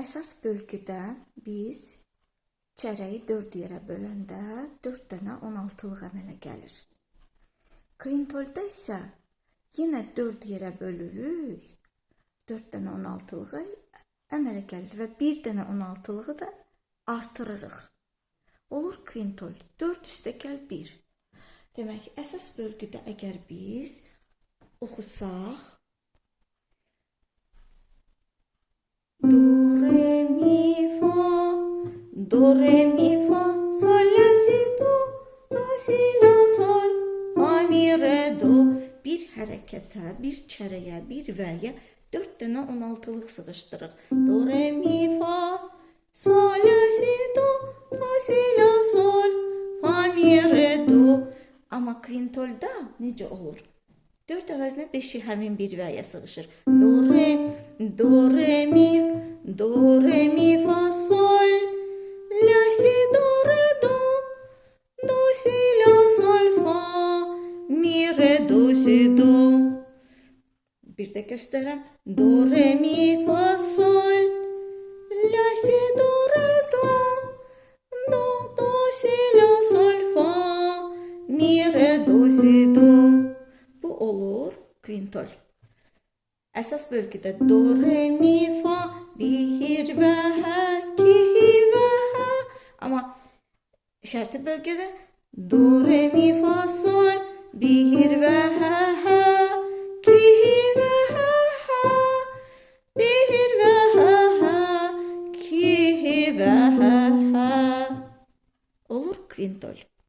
Əsas bölgüdə biz çərəyi 4 yerə böləndə 4 dənə 16-lıq əmələ gəlir. Kvintolda isə yenə 4 yerə bölürük. 4 dənə 16-lığı əmələ gəlir və 1 dənə 16-lığı da artırırıq. Olur kvintol 4 + 1. Demək, əsas bölgüdə əgər biz oxusaq, do, re, mi, fa, sol, la, si, do, si, la, sol, fa, mi, re, do. Bir hərəkətə, bir çərəyə, bir vəyə 4 dənə 16-lıq sıxışdırıq. Do, re, mi, fa, sol, la, si, do, si, la, sol, fa, mi, re, do. Amma kvintolda necə olur? 4 əvəzinə 5-i həmin bir vəyə sığışır. Do, re, mi, fa, sol, la, si, do, re, do, si, la, sol, fa, mi, re, do, si, do. Bir də göstərəm. Do, re, mi, fa, sol, la, si, do, re, do, si, la, sol, fa, mi, re, do, si, do. Bu olur kvintol. Əsas bölgüdə do, re, mi, fa, bir və hə, ki və hə. Amma şərti bölgədə do, re, mi, fa, sol, bir və hə, hə, ki və hə, hə, bir və hə, hə, ki və hə, hə. Olur kvintol.